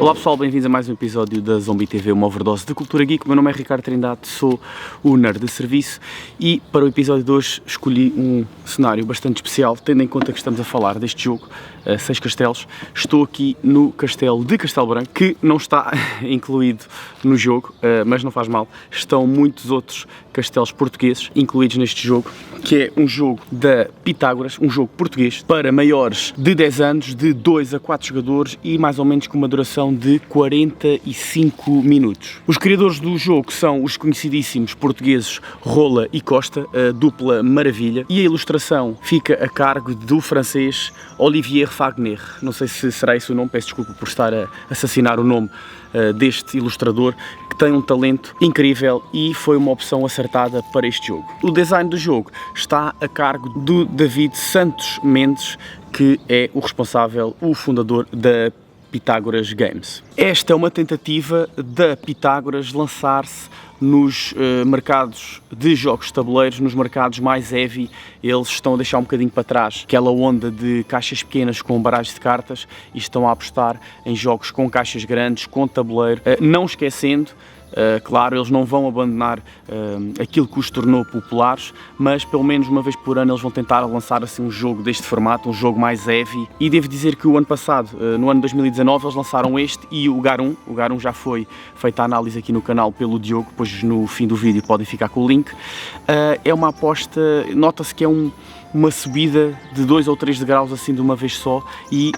Olá pessoal, bem-vindos a mais um episódio da Zombie TV, uma overdose de cultura geek. O meu nome é Ricardo Trindade, sou o nerd de serviço e para o episódio de hoje escolhi um cenário bastante especial, tendo em conta que estamos a falar deste jogo, 6 castelos. Estou aqui no castelo de Castelo Branco, que não está incluído no jogo, mas não faz mal. Estão muitos outros castelos portugueses incluídos neste jogo, que é um jogo da Pitágoras, um jogo português para maiores de 10 anos, de 2 a 4 jogadores e mais ou menos com uma duração de 45 minutos. Os criadores do jogo são os conhecidíssimos portugueses Rola e Costa, a dupla maravilha, e a ilustração fica a cargo do francês Olivier Fagner. Não sei se será esse o nome, peço desculpa por estar a assassinar o nome deste ilustrador, que tem um talento incrível e foi uma opção acertada para este jogo. O design do jogo está a cargo do David Santos Mendes, que é o responsável, o fundador da Pitágoras Games. Esta é uma tentativa da Pitágoras lançar-se nos mercados de jogos de tabuleiros, nos mercados mais heavy. Eles estão a deixar um bocadinho para trás aquela onda de caixas pequenas com barragens de cartas e estão a apostar em jogos com caixas grandes, com tabuleiro, não esquecendo, claro, eles não vão abandonar aquilo que os tornou populares, mas pelo menos uma vez por ano eles vão tentar lançar assim um jogo deste formato, um jogo mais heavy. E devo dizer que o ano passado, no ano 2019, eles lançaram este e o Garum já foi feita a análise aqui no canal pelo Diogo, depois no fim do vídeo podem ficar com o link. É uma aposta, nota-se que é uma subida de 2 ou 3 degraus assim de uma vez só e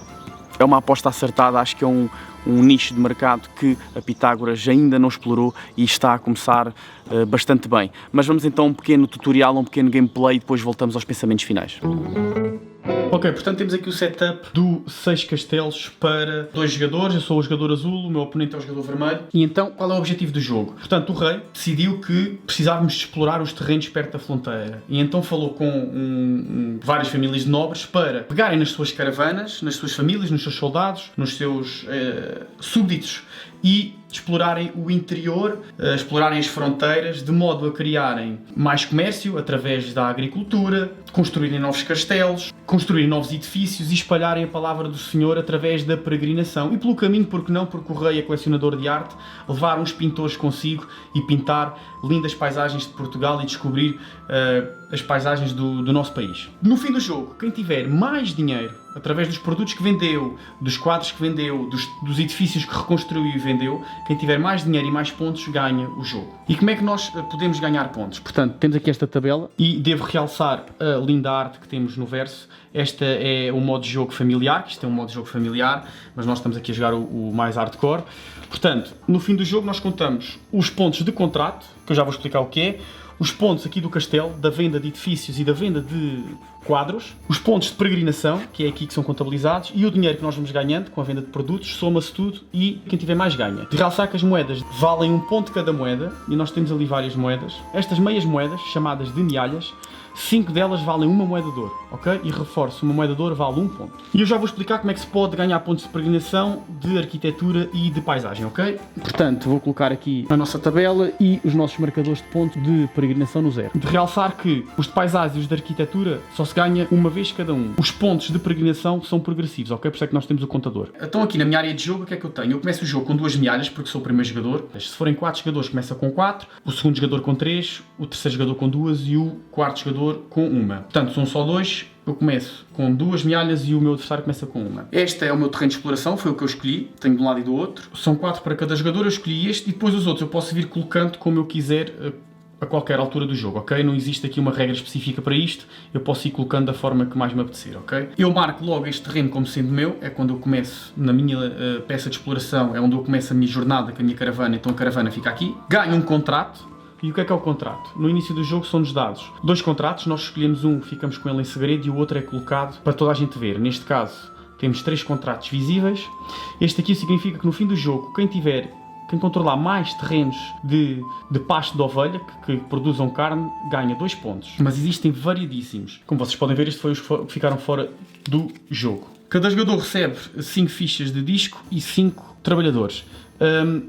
é uma aposta acertada. Acho que é um nicho de mercado que a Pitágoras ainda não explorou e está a começar bastante bem. Mas vamos então a um pequeno tutorial, um pequeno gameplay e depois voltamos aos pensamentos finais. Ok, portanto temos aqui o setup do 6 castelos para 2 jogadores. Eu sou o jogador azul, o meu oponente é o jogador vermelho. E então, qual é o objetivo do jogo? Portanto, o rei decidiu que precisávamos de explorar os terrenos perto da fronteira. E então falou com várias famílias de nobres para pegarem nas suas caravanas, nas suas famílias, nos seus soldados, nos seus súbditos e explorarem o interior, explorarem as fronteiras, de modo a criarem mais comércio através da agricultura, construírem novos castelos, construírem novos edifícios e espalharem a palavra do Senhor através da peregrinação. E pelo caminho, porque não, porque o rei é colecionador de arte, levar uns pintores consigo e pintar lindas paisagens de Portugal e descobrir as paisagens do nosso país. No fim do jogo, quem tiver mais dinheiro através dos produtos que vendeu, dos quadros que vendeu, dos edifícios que reconstruiu e vendeu, quem tiver mais dinheiro e mais pontos ganha o jogo. E como é que nós podemos ganhar pontos? Portanto, temos aqui esta tabela e devo realçar a linda arte que temos no verso. Esta é o modo de jogo familiar, que isto é um modo de jogo familiar, mas nós estamos aqui a jogar o mais hardcore. Portanto, no fim do jogo nós contamos os pontos de contrato, que eu já vou explicar o que é, os pontos aqui do castelo, da venda de edifícios e da venda de quadros, os pontos de peregrinação, que é aqui que são contabilizados, e o dinheiro que nós vamos ganhando com a venda de produtos, soma-se tudo e quem tiver mais ganha. De realçar que as moedas valem 1 ponto cada moeda, e nós temos ali várias moedas. Estas meias moedas, chamadas de mialhas, 5 delas valem 1 moeda de ouro, ok? E reforço, 1 moeda de ouro vale 1 ponto. E eu já vou explicar como é que se pode ganhar pontos de peregrinação, de arquitetura e de paisagem, ok? Portanto, vou colocar aqui a nossa tabela e os nossos marcadores de pontos de peregrinação no 0. De realçar que os de paisagem e os de arquitetura só se ganha uma vez cada um. Os pontos de peregrinação são progressivos, ok? Por isso é que nós temos o contador. Então aqui na minha área de jogo, o que é que eu tenho? Eu começo o jogo com 2 mialhas, porque sou o primeiro jogador. Se forem 4 jogadores, começa com 4, o segundo jogador com 3, o terceiro jogador com 2 e o quarto jogador com 1. Portanto, são só 2, eu começo com 2 mialhas e o meu adversário começa com 1. Este é o meu terreno de exploração, foi o que eu escolhi, tenho de um lado e do outro. São 4 para cada jogador, eu escolhi este e depois os outros eu posso vir colocando como eu quiser a qualquer altura do jogo, ok? Não existe aqui uma regra específica para isto, eu posso ir colocando da forma que mais me apetecer, ok? Eu marco logo este terreno como sendo meu, é quando eu começo na minha peça de exploração, é onde eu começo a minha jornada com a minha caravana, então a caravana fica aqui. Ganho um contrato. E o que é o contrato? No início do jogo são-nos dados 2 contratos, nós escolhemos um, ficamos com ele em segredo e o outro é colocado para toda a gente ver. Neste caso, temos 3 contratos visíveis. Este aqui significa que no fim do jogo, quem controlar mais terrenos de pasto de ovelha, que produzam carne, ganha 2 pontos. Mas existem variedíssimos. Como vocês podem ver, estes foi os que ficaram fora do jogo. Cada jogador recebe 5 fichas de disco e 5 trabalhadores.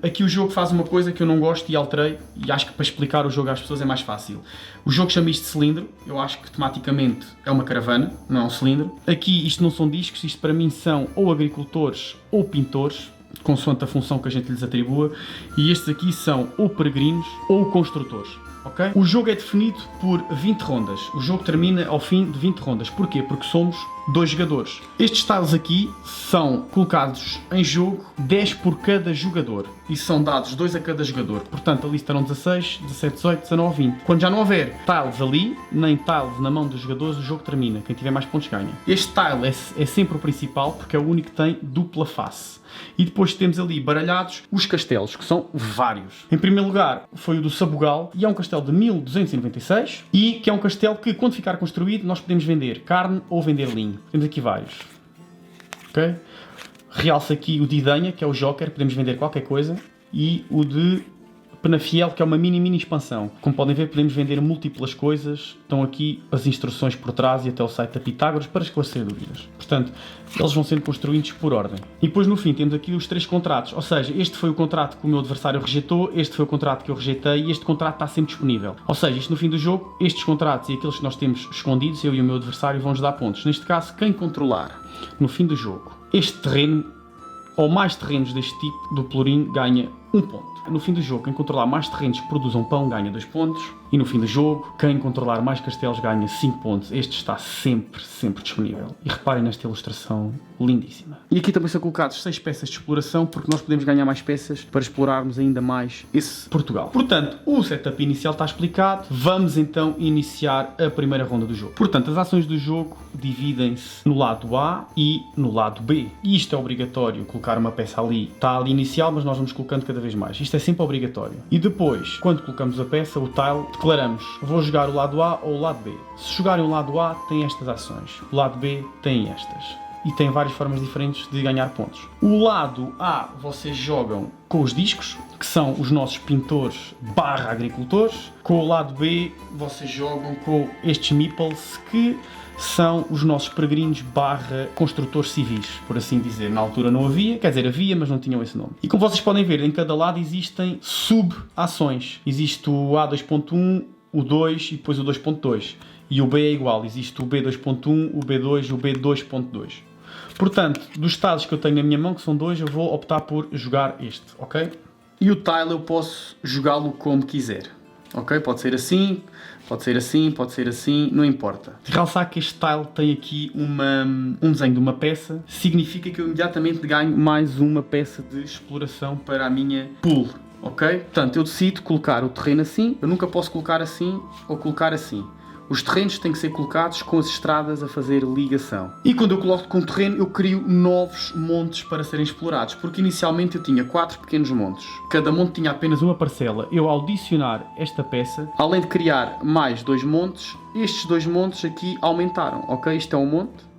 Aqui o jogo faz uma coisa que eu não gosto e alterei, e acho que para explicar o jogo às pessoas é mais fácil. O jogo chama isto de cilindro, eu acho que tematicamente é uma caravana, não é um cilindro. Aqui isto não são discos, isto para mim são ou agricultores ou pintores. consoante a função que a gente lhes atribua, e estes aqui são ou peregrinos ou construtores. Okay? O jogo é definido por 20 rondas. O jogo termina ao fim de 20 rondas. Porquê? Porque somos 2 jogadores. Estes tiles aqui são colocados em jogo 10 por cada jogador. E são dados 2 a cada jogador. Portanto, ali estarão 16, 17, 18, 19, 20. Quando já não houver tiles ali, nem tiles na mão dos jogadores, o jogo termina. Quem tiver mais pontos ganha. Este tile é sempre o principal, porque é o único que tem dupla face. E depois temos ali baralhados os castelos, que são vários. Em primeiro lugar foi o do Sabugal, e é um castelo de 1296, e que é um castelo que, quando ficar construído, nós podemos vender carne ou vender linho. Temos aqui vários. Ok? Realça aqui o de Idanha, que é o Joker, podemos vender qualquer coisa, e o de Penafiel, que é uma mini expansão. Como podem ver, podemos vender múltiplas coisas. Estão aqui as instruções por trás e até o site da Pitágoras para esclarecer dúvidas. Portanto, eles vão sendo construídos por ordem. E depois, no fim, temos aqui os 3 contratos. Ou seja, este foi o contrato que o meu adversário rejeitou, este foi o contrato que eu rejeitei e este contrato está sempre disponível. Ou seja, isto no fim do jogo, estes contratos e aqueles que nós temos escondidos, eu e o meu adversário, vão-nos dar pontos. Neste caso, quem controlar, no fim do jogo, este terreno, ou mais terrenos deste tipo, do Pelourinho, ganha 1 ponto. No fim do jogo, quem controlar mais terrenos que produzam pão ganha 2 pontos. E no fim do jogo, quem controlar mais castelos ganha 5 pontos. Este está sempre disponível. E reparem nesta ilustração lindíssima. E aqui também são colocados 6 peças de exploração, porque nós podemos ganhar mais peças para explorarmos ainda mais esse Portugal. Portanto, o setup inicial está explicado. Vamos então iniciar a primeira ronda do jogo. Portanto, as ações do jogo dividem-se no lado A e no lado B. E isto é obrigatório, colocar uma peça ali. Está ali inicial, mas nós vamos colocando cada vez mais. Isto é sempre obrigatório. E depois, quando colocamos a peça, o tile, declaramos: vou jogar o lado A ou o lado B. Se jogarem o lado A, tem estas ações. O lado B tem estas. E tem várias formas diferentes de ganhar pontos. O lado A, vocês jogam com os discos, que são os nossos pintores / agricultores. Com o lado B, vocês jogam com estes meeples, que são os nossos peregrinos / construtores civis, por assim dizer. Na altura não havia, quer dizer, havia, mas não tinham esse nome. E como vocês podem ver, em cada lado existem sub-ações. Existe o A2.1, o 2 e depois o 2.2. E o B é igual, existe o B2.1, o B2 e o B2.2. Portanto, dos estados que eu tenho na minha mão, que são 2, eu vou optar por jogar este, ok? E o tile eu posso jogá-lo como quiser. Ok? Pode ser assim, pode ser assim, pode ser assim, não importa. Realçar que este tile tem aqui um desenho de uma peça, significa que eu imediatamente ganho mais uma peça de exploração para a minha pool. Ok? Portanto, eu decido colocar o terreno assim, eu nunca posso colocar assim ou colocar assim. Os terrenos têm que ser colocados com as estradas a fazer ligação. E quando eu coloco com o terreno, eu crio novos montes para serem explorados, porque inicialmente eu tinha 4 pequenos montes. Cada monte tinha apenas uma parcela. Eu, ao adicionar esta peça, além de criar mais 2 montes, estes 2 montes aqui aumentaram, ok? Isto é um monte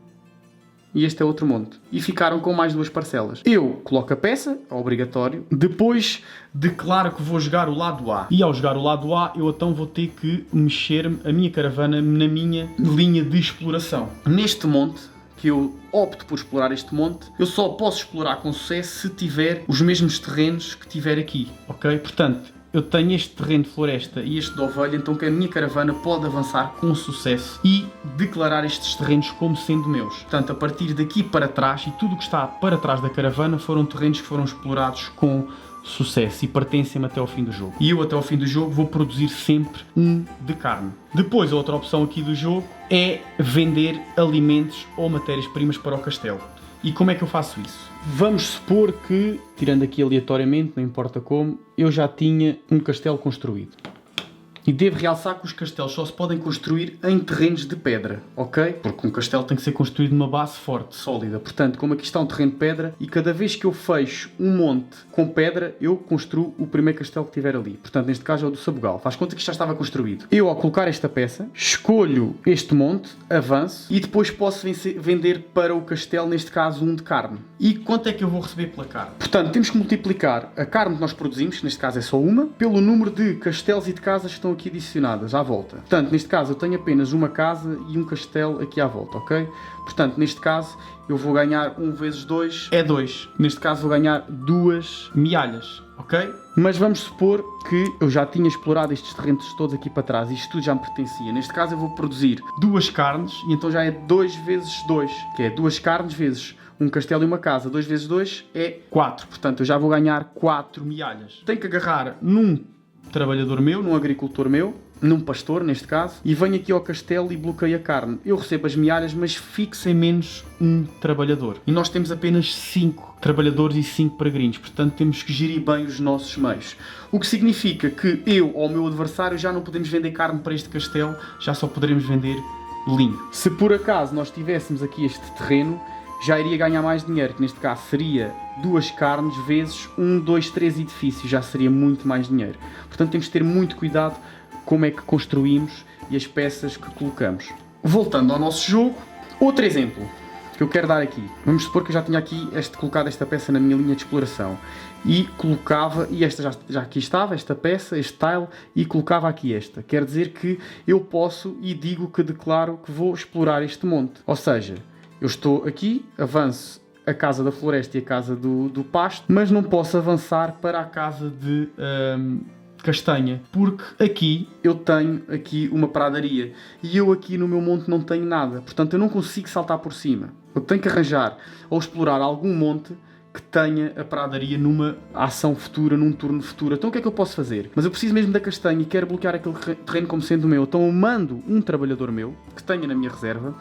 e este é outro monte. E ficaram com mais 2 parcelas. Eu coloco a peça, é obrigatório. Depois declaro que vou jogar o lado A. E ao jogar o lado A, eu então vou ter que mexer a minha caravana na minha linha de exploração. Neste monte, que eu opto por explorar este monte, eu só posso explorar com sucesso se tiver os mesmos terrenos que tiver aqui. Ok? Portanto, eu tenho este terreno de floresta e este de ovelha, então que a minha caravana pode avançar com sucesso e declarar estes terrenos como sendo meus. Portanto, a partir daqui para trás, e tudo o que está para trás da caravana, foram terrenos que foram explorados com sucesso e pertencem-me até ao fim do jogo. E eu até ao fim do jogo vou produzir sempre 1 de carne. Depois, a outra opção aqui do jogo é vender alimentos ou matérias-primas para o castelo. E como é que eu faço isso? Vamos supor que, tirando aqui aleatoriamente, não importa como, eu já tinha um castelo construído. E devo realçar que os castelos só se podem construir em terrenos de pedra, ok? Porque um castelo tem que ser construído numa base forte, sólida. Portanto, como aqui está um terreno de pedra, e cada vez que eu fecho um monte com pedra, eu construo o primeiro castelo que tiver ali. Portanto, neste caso é o do Sabugal. Faz conta que isto já estava construído. Eu, ao colocar esta peça, escolho este monte, avanço, e depois posso vender para o castelo, neste caso, 1 de carne. E quanto é que eu vou receber pela carne? Portanto, temos que multiplicar a carne que nós produzimos, que neste caso é só uma, pelo número de castelos e de casas que estão aqui adicionadas à volta. Portanto, neste caso eu tenho apenas uma casa e um castelo aqui à volta, ok? Portanto, neste caso eu vou ganhar 1 vezes 2 é 2. Neste caso vou ganhar 2 mialhas, ok? Mas vamos supor que eu já tinha explorado estes terrenos todos aqui para trás e isto tudo já me pertencia. Neste caso eu vou produzir 2 carnes e então já é 2 vezes 2, que é 2 carnes vezes um castelo e uma casa. 2 vezes 2 é 4. Portanto, eu já vou ganhar 4 mialhas. Tenho que agarrar num trabalhador meu, num agricultor meu, num pastor, neste caso, e venho aqui ao castelo e bloqueio a carne. Eu recebo as mialhas, mas fico sem menos um trabalhador. E nós temos apenas 5 trabalhadores e 5 peregrinos, portanto temos que gerir bem os nossos meios. O que significa que eu ou o meu adversário já não podemos vender carne para este castelo, já só poderemos vender linho. Se por acaso nós tivéssemos aqui este terreno, já iria ganhar mais dinheiro, que neste caso seria 2 carnes vezes 1, 2, 3 edifícios, já seria muito mais dinheiro. Portanto temos que ter muito cuidado como é que construímos e as peças que colocamos. Voltando ao nosso jogo, outro exemplo que eu quero dar aqui. Vamos supor que eu já tinha aqui colocado esta peça na minha linha de exploração e colocava, e esta já aqui estava, esta peça, este tile, e colocava aqui esta. Quer dizer que eu posso e digo que declaro que vou explorar este monte. Ou seja, eu estou aqui, avanço a casa da floresta e a casa do pasto, mas não posso avançar para a casa de castanha, porque aqui eu tenho aqui uma pradaria e eu aqui no meu monte não tenho nada, portanto eu não consigo saltar por cima. Eu tenho que arranjar ou explorar algum monte que tenha a pradaria numa ação futura, num turno futuro. Então o que é que eu posso fazer? Mas eu preciso mesmo da castanha e quero bloquear aquele terreno como sendo meu. Então eu mando um trabalhador meu, que tenha na minha reserva,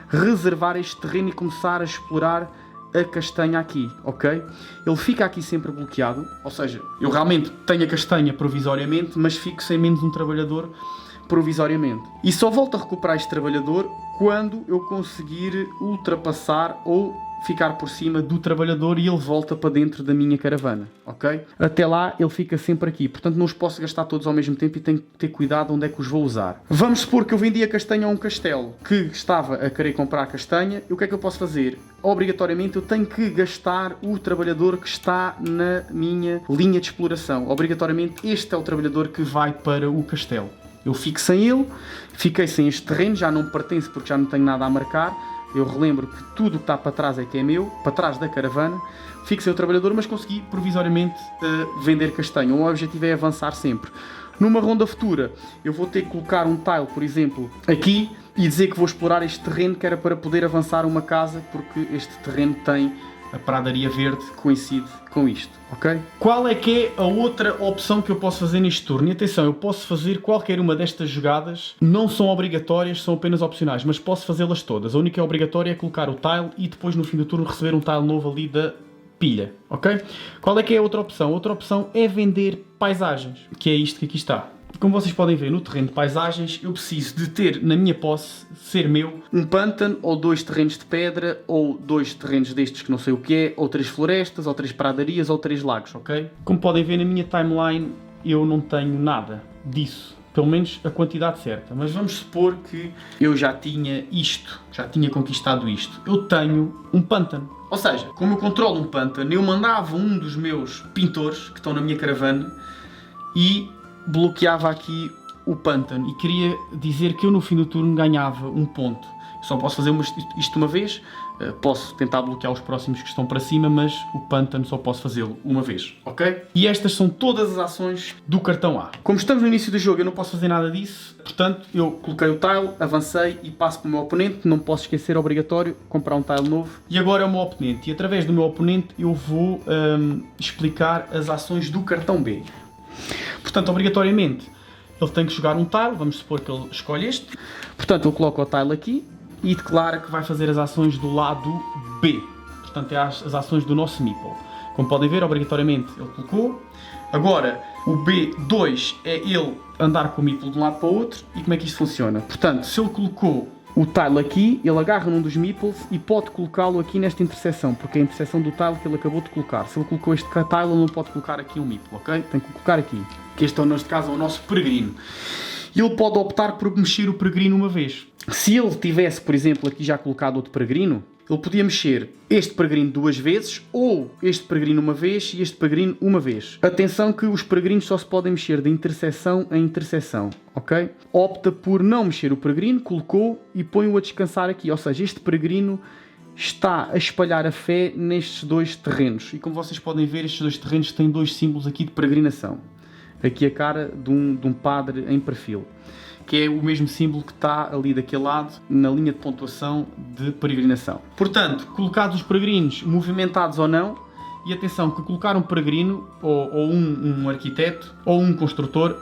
reservar este terreno e começar a explorar a castanha aqui, ok? Ele fica aqui sempre bloqueado, ou seja, eu realmente tenho a castanha provisoriamente, mas fico sem menos um trabalhador provisoriamente. E só volto a recuperar este trabalhador quando eu conseguir ultrapassar ou ficar por cima do trabalhador e ele volta para dentro da minha caravana, ok? Até lá ele fica sempre aqui, portanto não os posso gastar todos ao mesmo tempo e tenho que ter cuidado onde é que os vou usar. Vamos supor que eu vendi a castanha a um castelo que estava a querer comprar a castanha, e o que é que eu posso fazer? Obrigatoriamente eu tenho que gastar o trabalhador que está na minha linha de exploração. Obrigatoriamente este é o trabalhador que vai para o castelo. Eu fico sem ele, fiquei sem este terreno, já não me pertence porque já não tenho nada a marcar. Eu relembro que tudo o que está para trás é que é meu, para trás da caravana. Fico sem o trabalhador, mas consegui provisoriamente vender castanha. O objetivo é avançar sempre. Numa ronda futura, eu vou ter que colocar um tile, por exemplo, aqui e dizer que vou explorar este terreno, que era para poder avançar uma casa, porque este terreno tem a pradaria verde que coincide com isto, ok? Qual é que é a outra opção que eu posso fazer neste turno? E atenção, eu posso fazer qualquer uma destas jogadas, não são obrigatórias, são apenas opcionais, mas posso fazê-las todas. A única que é obrigatória é colocar o tile e depois no fim do turno receber um tile novo ali da pilha, ok? Qual é que é a outra opção? A outra opção é vender paisagens, que é isto que aqui está. Como vocês podem ver, no terreno de paisagens, eu preciso de ter na minha posse, ser meu, um pântano, ou 2 terrenos de pedra, ou 2 terrenos destes que não sei o que é, ou 3 florestas, ou 3 pradarias, ou 3 lagos, ok? Como podem ver na minha timeline, eu não tenho nada disso. Pelo menos a quantidade certa. Mas vamos supor que eu já tinha isto, já tinha conquistado isto. Eu tenho um pântano. Ou seja, como eu controlo um pântano, eu mandava um dos meus pintores, que estão na minha caravana, e bloqueava aqui o pântano. E queria dizer que eu no fim do turno ganhava um ponto. Só posso fazer isto uma vez, posso tentar bloquear os próximos que estão para cima, mas o pântano só posso fazê-lo uma vez, ok? E estas são todas as ações do cartão A. Como estamos no início do jogo, eu não posso fazer nada disso, portanto, eu coloquei o tile, avancei e passo para o meu oponente. Não posso esquecer, obrigatório, comprar um tile novo. E agora é o meu oponente, e através do meu oponente eu vou explicar as ações do cartão B. Portanto, obrigatoriamente, ele tem que jogar um tile, vamos supor que ele escolhe este. Portanto, eu coloco o tile aqui e declara que vai fazer as ações do lado B. Portanto, é as ações do nosso meeple. Como podem ver, obrigatoriamente ele colocou. Agora, o B2 é ele andar com o meeple de um lado para o outro. E como é que isto funciona? Portanto, se ele colocou o tile aqui, ele agarra num dos meeples e pode colocá-lo aqui nesta interseção, porque é a interseção do tile que ele acabou de colocar. Se ele colocou este tile, ele não pode colocar aqui um meeple, ok? Tem que colocar aqui. Que este, neste caso, é o nosso peregrino. E ele pode optar por mexer o peregrino uma vez. Se ele tivesse, por exemplo, aqui já colocado outro peregrino, ele podia mexer este peregrino 2 vezes, ou este peregrino uma vez e este peregrino uma vez. Atenção que os peregrinos só se podem mexer de interseção a interseção, ok? Opta por não mexer o peregrino, colocou e põe-o a descansar aqui. Ou seja, este peregrino está a espalhar a fé nestes 2 terrenos. E como vocês podem ver, estes 2 terrenos têm 2 símbolos aqui de peregrinação. Aqui a cara de um padre em perfil. que é o mesmo símbolo que está ali daquele lado, na linha de pontuação de peregrinação. Portanto, colocados os peregrinos, movimentados ou não, e atenção, que colocar um peregrino, ou um arquiteto, ou um construtor,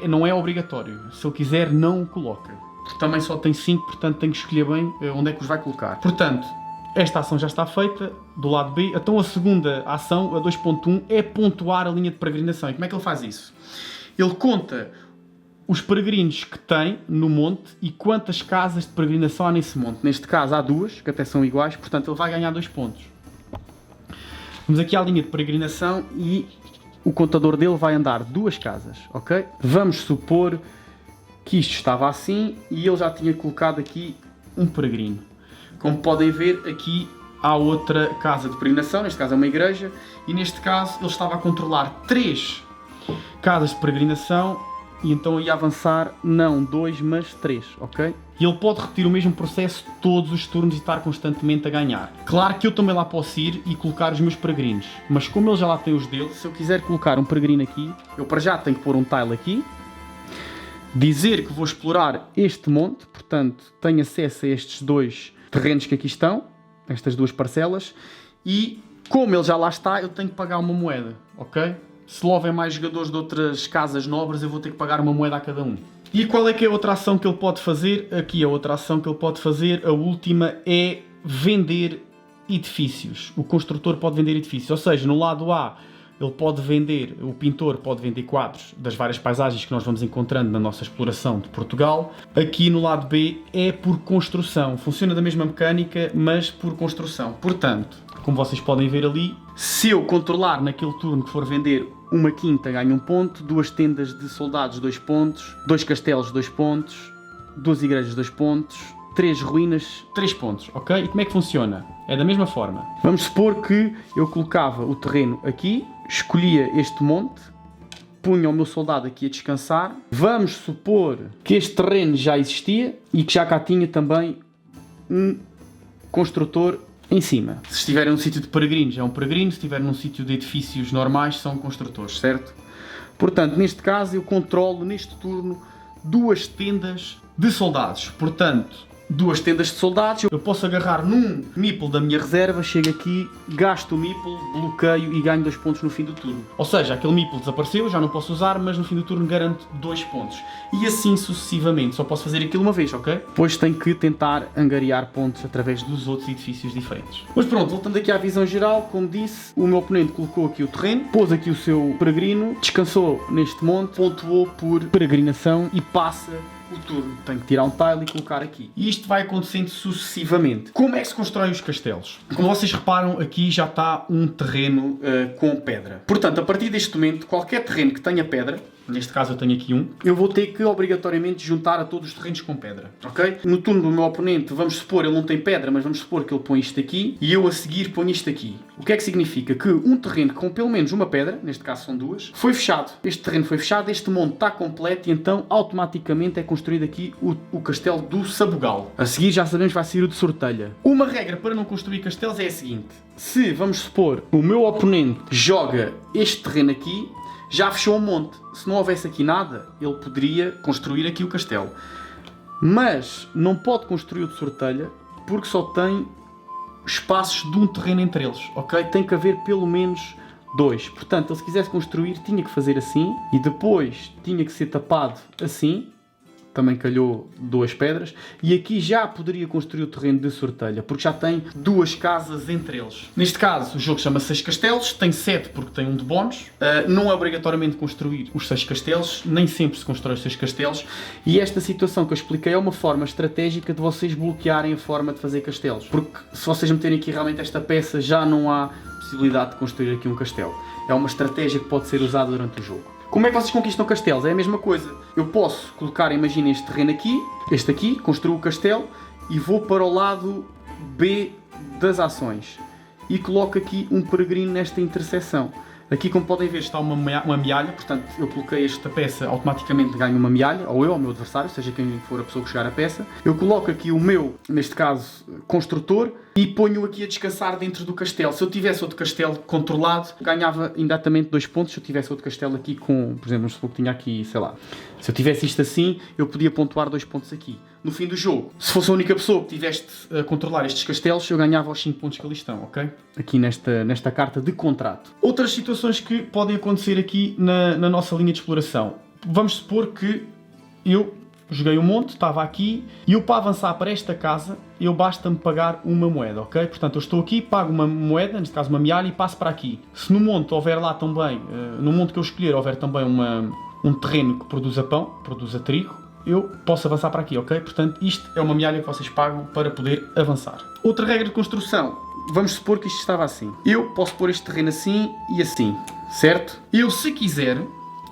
não é obrigatório. Se ele quiser, não o coloca. Porque também só tem 5, portanto tem que escolher bem onde é que os vai colocar. Portanto, esta ação já está feita, do lado B. Então a segunda ação, a 2.1, é pontuar a linha de peregrinação. E como é que ele faz isso? Ele conta os peregrinos que tem no monte e quantas casas de peregrinação há nesse monte. Neste caso há 2, que até são iguais, portanto ele vai ganhar 2 pontos. Vamos aqui à linha de peregrinação e o contador dele vai andar 2 casas, ok? Vamos supor que isto estava assim e ele já tinha colocado aqui um peregrino. Como podem ver, aqui há outra casa de peregrinação, neste caso é uma igreja, e neste caso ele estava a controlar 3 casas de peregrinação e então ia avançar não 2, mas 3, ok? E ele pode repetir o mesmo processo todos os turnos e estar constantemente a ganhar. Claro que eu também lá posso ir e colocar os meus peregrinos, mas como ele já lá tem os dele, se eu quiser colocar um peregrino aqui, eu para já tenho que pôr um tile aqui, dizer que vou explorar este monte, portanto tenho acesso a estes 2 terrenos que aqui estão, estas 2 parcelas, e como ele já lá está, eu tenho que pagar uma moeda, ok? Se lá houver mais jogadores de outras casas nobres, eu vou ter que pagar uma moeda a cada um. E qual é que é a outra ação que ele pode fazer? Aqui a outra ação que ele pode fazer, a última, é vender edifícios. O construtor pode vender edifícios, ou seja, no lado A, ele pode vender, o pintor pode vender quadros das várias paisagens que nós vamos encontrando na nossa exploração de Portugal. Aqui no lado B é por construção. Funciona da mesma mecânica, mas por construção. Portanto, como vocês podem ver ali, se eu controlar naquele turno que for vender uma quinta, ganho 1 ponto, 2 tendas de soldados, 2 pontos, 2 castelos, 2 pontos, 2 igrejas, 2 pontos, 3 ruínas, 3 pontos, ok? E como é que funciona? É da mesma forma. Vamos supor que eu colocava o terreno aqui, escolhia este monte, punha o meu soldado aqui a descansar. Vamos supor que este terreno já existia e que já cá tinha também um construtor em cima. Se estiver num sítio de peregrinos é um peregrino, se estiver num sítio de edifícios normais são construtores, certo? Portanto, neste caso eu controlo neste turno 2 tendas de soldados. Portanto, 2 tendas de soldados, eu posso agarrar num meeple da minha reserva, chego aqui, gasto o meeple, bloqueio e ganho 2 pontos no fim do turno. Ou seja, aquele meeple desapareceu, já não posso usar, mas no fim do turno garanto 2 pontos. E assim sucessivamente, só posso fazer aquilo uma vez, ok? Depois tenho que tentar angariar pontos através dos outros edifícios diferentes. Mas pronto, voltando aqui à visão geral, como disse, o meu oponente colocou aqui o terreno, pôs aqui o seu peregrino, descansou neste monte, pontuou por peregrinação e passa o turno. Tenho que tirar um tile e colocar aqui. E isto vai acontecendo sucessivamente. Como é que se constrói os castelos? Como vocês reparam, aqui já está um terreno com pedra. Portanto, a partir deste momento, qualquer terreno que tenha pedra, neste caso eu tenho aqui um, eu vou ter que obrigatoriamente juntar a todos os terrenos com pedra, ok? No turno do meu oponente, vamos supor, ele não tem pedra, mas vamos supor que ele põe isto aqui e eu a seguir ponho isto aqui. O que é que significa? Que um terreno com pelo menos uma pedra, neste caso são 2, foi fechado. Este terreno foi fechado, este monte está completo e então automaticamente é construído aqui o castelo do Sabugal. A seguir já sabemos que vai sair o de Sortelha. Uma regra para não construir castelos é a seguinte: se, vamos supor, o meu oponente joga este terreno aqui, já fechou um monte. Se não houvesse aqui nada, ele poderia construir aqui o castelo. Mas não pode construir o de Sortelha porque só tem espaços de um terreno entre eles, ok? Tem que haver pelo menos 2. Portanto, ele se quisesse construir tinha que fazer assim e depois tinha que ser tapado assim. Também calhou 2 pedras, e aqui já poderia construir o terreno de Sortelha, porque já tem 2 casas entre eles. Neste caso, o jogo chama-se 6 castelos, tem 7 porque tem um de bónus, não é obrigatoriamente construir os 6 castelos, nem sempre se constrói os 6 castelos, e esta situação que eu expliquei é uma forma estratégica de vocês bloquearem a forma de fazer castelos, porque se vocês meterem aqui realmente esta peça, já não há possibilidade de construir aqui um castelo. É uma estratégia que pode ser usada durante o jogo. Como é que vocês conquistam castelos? É a mesma coisa. Eu posso colocar, imaginem este terreno aqui, este aqui, construo o castelo e vou para o lado B das ações. E coloco aqui um peregrino nesta interseção. Aqui, como podem ver, está uma mealha, portanto, eu coloquei esta peça, automaticamente ganho uma mealha, ou eu, ou o meu adversário, seja quem for a pessoa que chegar a peça. Eu coloco aqui o meu, neste caso, construtor, e ponho aqui a descansar dentro do castelo. Se eu tivesse outro castelo controlado, ganhava imediatamente 2 pontos. Se eu tivesse outro castelo aqui com, por exemplo, vamos supor que tinha aqui, sei lá, Se eu tivesse isto assim, eu podia pontuar 2 pontos aqui. No fim do jogo, se fosse a única pessoa que tivesse a controlar estes castelos, eu ganhava os 5 pontos que ali estão, ok? Aqui nesta carta de contrato. Outras situações que podem acontecer aqui na nossa linha de exploração. Vamos supor que eu joguei um monte, estava aqui, e eu para avançar para esta casa, basta-me pagar uma moeda, ok? Portanto, eu estou aqui, pago uma moeda, neste caso uma mialha, e passo para aqui. Se no monte houver lá também, no monte que eu escolher, houver também um terreno que produza pão, produza trigo, eu posso avançar para aqui, ok? Portanto, isto é uma mialha que vocês pagam para poder avançar. Outra regra de construção, vamos supor que isto estava assim. Eu posso pôr este terreno assim e assim, certo? Eu, se quiser,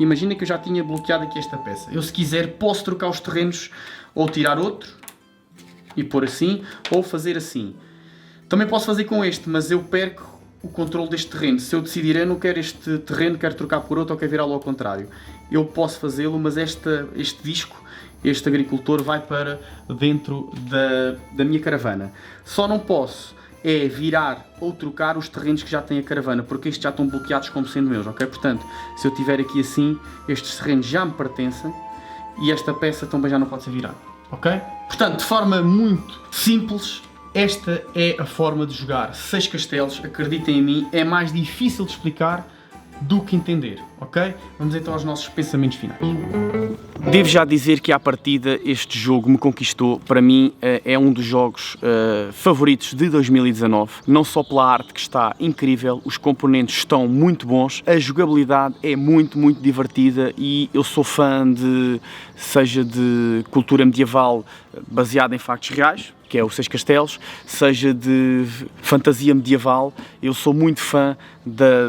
imagina que eu já tinha bloqueado aqui esta peça. Eu, se quiser, posso trocar os terrenos ou tirar outro e pôr assim, ou fazer assim. Também posso fazer com este, mas eu perco o controle deste terreno. Se eu decidir, eu não quero este terreno, quero trocar por outro ou quero virá-lo ao contrário. Eu posso fazê-lo, mas este disco, este agricultor, vai para dentro da minha caravana. Só não posso virar ou trocar os terrenos que já têm a caravana, porque estes já estão bloqueados como sendo meus, ok? Portanto, se eu tiver aqui assim, estes terrenos já me pertencem e esta peça também já não pode ser virada, ok? Portanto, de forma muito simples, esta é a forma de jogar 6 castelos. Acreditem em mim, é mais difícil de explicar do que entender, ok? Vamos então aos nossos pensamentos finais. Devo já dizer que à partida este jogo me conquistou. Para mim é um dos jogos favoritos de 2019, não só pela arte que está incrível, os componentes estão muito bons, a jogabilidade é muito divertida e eu sou fã seja de cultura medieval baseada em factos reais, que é o 6 Castelos, seja de fantasia medieval. Eu sou muito fã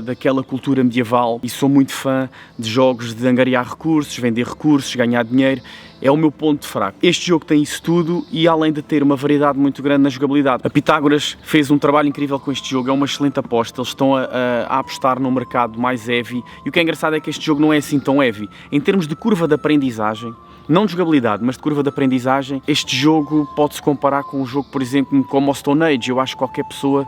daquela cultura medieval e sou muito fã de jogos de angariar recursos, vender recursos, ganhar dinheiro. É o meu ponto fraco. Este jogo tem isso tudo e além de ter uma variedade muito grande na jogabilidade. A Pitágoras fez um trabalho incrível com este jogo, é uma excelente aposta. Eles estão a apostar num mercado mais heavy e o que é engraçado é que este jogo não é assim tão heavy. Em termos de curva de aprendizagem, não de jogabilidade, mas de curva de aprendizagem, este jogo pode-se comparar com um jogo, por exemplo, como o Stone Age. Eu acho que qualquer pessoa,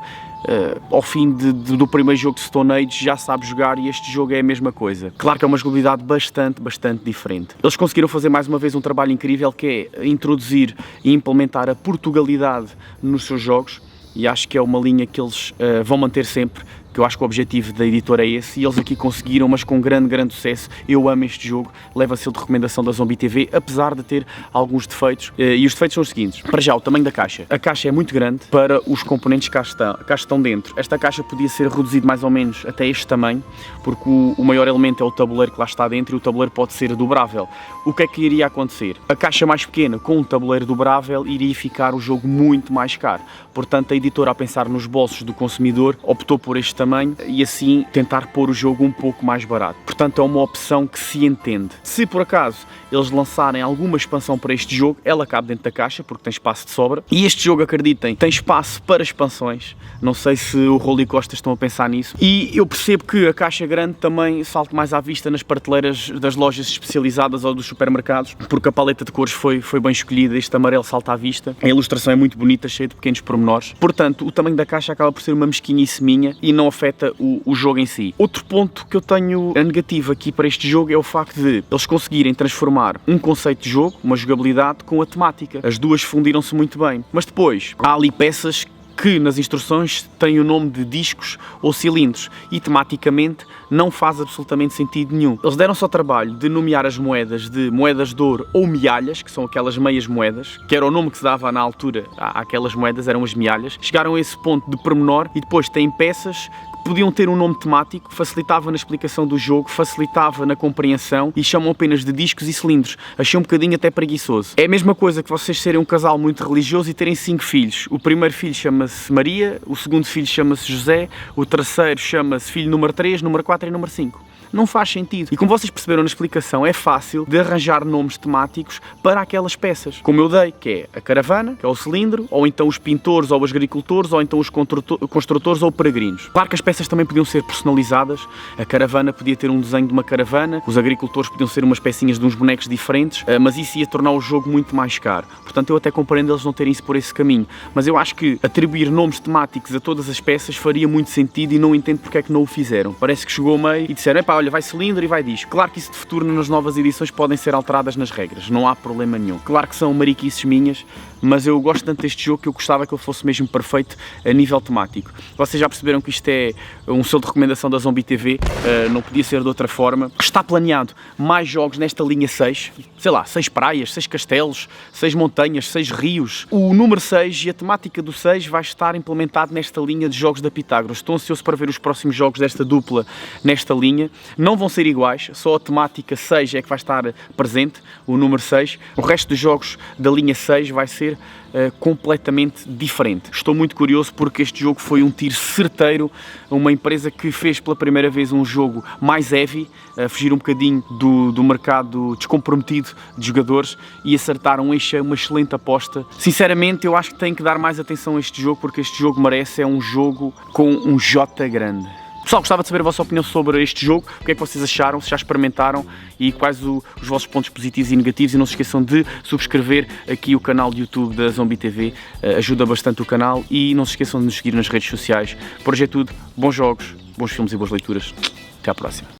ao fim do primeiro jogo de Stone Age, já sabe jogar e este jogo é a mesma coisa. Claro que é uma jogabilidade bastante diferente. Eles conseguiram fazer mais uma vez um trabalho incrível, que é introduzir e implementar a Portugalidade nos seus jogos e acho que é uma linha que eles vão manter sempre, que eu acho que o objetivo da editora é esse, e eles aqui conseguiram, mas com grande sucesso. Eu amo este jogo, leva a selo de recomendação da Zombie TV, apesar de ter alguns defeitos, e os defeitos são os seguintes. Para já, o tamanho da caixa. A caixa é muito grande para os componentes que cá estão dentro. Esta caixa podia ser reduzida mais ou menos até este tamanho, porque o maior elemento é o tabuleiro que lá está dentro e o tabuleiro pode ser dobrável. O que é que iria acontecer? A caixa mais pequena, com um tabuleiro dobrável, iria ficar o jogo muito mais caro. Portanto, a editora, a pensar nos bolsos do consumidor, optou por este tamanho e assim tentar pôr o jogo um pouco mais barato. Portanto, é uma opção que se entende. Se por acaso eles lançarem alguma expansão para este jogo, ela cabe dentro da caixa porque tem espaço de sobra. E este jogo, acreditem, tem espaço para expansões. Não sei se o Rolo e Costa estão a pensar nisso. E eu percebo que a caixa grande também salta mais à vista nas prateleiras das lojas especializadas ou dos supermercados, porque a paleta de cores foi bem escolhida. Este amarelo salta à vista. A ilustração é muito bonita, cheia de pequenos pormenores. Portanto, o tamanho da caixa acaba por ser uma mesquinhice minha e não afeta o jogo em si. Outro ponto que eu tenho negativo aqui para este jogo é o facto de eles conseguirem transformar um conceito de jogo, uma jogabilidade, com a temática. As duas fundiram-se muito bem. Mas depois, há ali peças que nas instruções têm o nome de discos ou cilindros e tematicamente não faz absolutamente sentido nenhum. Eles deram-se ao trabalho de nomear as moedas de moedas de ouro ou mialhas, que são aquelas meias moedas, que era o nome que se dava na altura àquelas moedas, eram as mialhas. Chegaram a esse ponto de pormenor e depois têm peças que podiam ter um nome temático, facilitava na explicação do jogo, facilitava na compreensão e chamam apenas de discos e cilindros. Achei um bocadinho até preguiçoso. É a mesma coisa que vocês serem um casal muito religioso e terem 5 filhos. O primeiro filho chama-se Maria, o segundo filho chama-se José, o terceiro chama-se filho número 3, número 4 e número 5. Não faz sentido. E como vocês perceberam na explicação, é fácil de arranjar nomes temáticos para aquelas peças. Como eu dei, que é a caravana, que é o cilindro, ou então os pintores, ou os agricultores, ou então os construtores ou peregrinos. Claro que as peças também podiam ser personalizadas. A caravana podia ter um desenho de uma caravana, os agricultores podiam ser umas pecinhas de uns bonecos diferentes, mas isso ia tornar o jogo muito mais caro. Portanto, eu até compreendo eles não terem isso por esse caminho. Mas eu acho que atribuir nomes temáticos a todas as peças faria muito sentido e não entendo porque é que não o fizeram. Parece que chegou ao meio e disseram, epá, olha, olha, vai cilindro e vai disco. Claro que isso de futuro nas novas edições podem ser alteradas nas regras, não há problema nenhum. Claro que são mariquices minhas, mas eu gosto tanto deste jogo que eu gostava que ele fosse mesmo perfeito a nível temático. Vocês já perceberam que isto é um selo de recomendação da Zombie TV, não podia ser de outra forma. Está planeado mais jogos nesta linha 6, sei lá, 6 praias, 6 castelos, 6 montanhas, 6 rios. O número 6 e a temática do 6 vai estar implementado nesta linha de jogos da Pitágoras. Estou ansioso para ver os próximos jogos desta dupla nesta linha. Não vão ser iguais, só a temática 6 é que vai estar presente, o número 6. O resto dos jogos da linha 6 vai ser completamente diferente. Estou muito curioso porque este jogo foi um tiro certeiro, uma empresa que fez pela primeira vez um jogo mais heavy, a fugir um bocadinho do mercado descomprometido de jogadores e acertaram uma excelente aposta. Sinceramente, eu acho que tem que dar mais atenção a este jogo porque este jogo merece, é um jogo com um J grande. Pessoal, gostava de saber a vossa opinião sobre este jogo, o que é que vocês acharam, se já experimentaram e quais os vossos pontos positivos e negativos, e não se esqueçam de subscrever aqui o canal de YouTube da Zombie TV, ajuda bastante o canal, e não se esqueçam de nos seguir nas redes sociais. Por hoje é tudo, bons jogos, bons filmes e boas leituras, até à próxima.